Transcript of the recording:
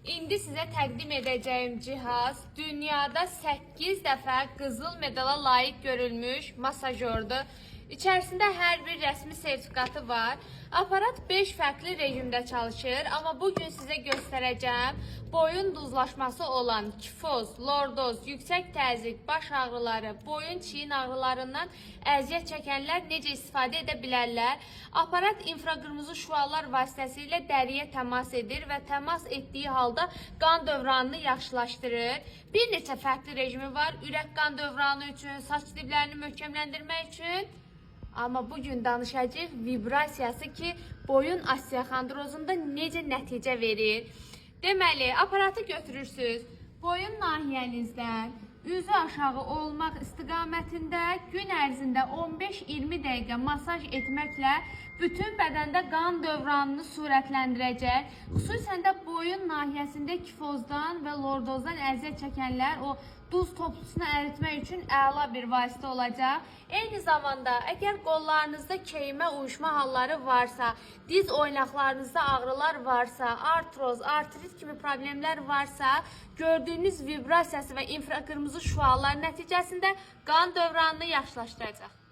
İndi sizə təqdim edəcəyim cihaz dünyada 8 dəfə qızıl medala layiq görülmüş masajördur. İçərisində hər bir rəsmi sertifikatı var. Aparat 5 fərqli rejimdə çalışır, amma bugün sizə göstərəcəm boyun duzlaşması olan kifoz, lordoz, yüksək təzyiq, baş ağrıları, boyun çiyin ağrılarından əziyyət çəkənlər necə istifadə edə bilərlər. Aparat infraqırmızı şüalar vasitəsilə dəriyə təmas edir və təmas etdiyi halda qan dövranını yaxşılaşdırır. Bir neçə fərqli rejimi var, ürək qan dövranı üçün, saç diblərini möhkəmləndirmək üçün. Amma bugün danışacağıq vibrasiyası ki, boyun osteoxondrozunda necə nəticə verir. Deməli, aparatı götürürsünüz, boyun nahiyənizdən üzü aşağı olmaq istiqamətində gün ərzində 15-20 dəqiqə masaj etməklə bütün bədəndə qan dövranını sürətləndirəcək. Xüsusən də boyun nahiyəsində kifozdan və lordozdan əziyyət çəkənlər o duz toplusunu əritmək üçün əla bir vasitə olacaq. Eyni zamanda, əgər qollarınızda keymə, uyuşma halları varsa, diz oynaqlarınızda ağrılar varsa, artroz, artrit kimi problemlər varsa, gördüyünüz vibrasiyası və infraqırmızı şüalar nəticəsində qan dövranını yaxşılaşdıracaq.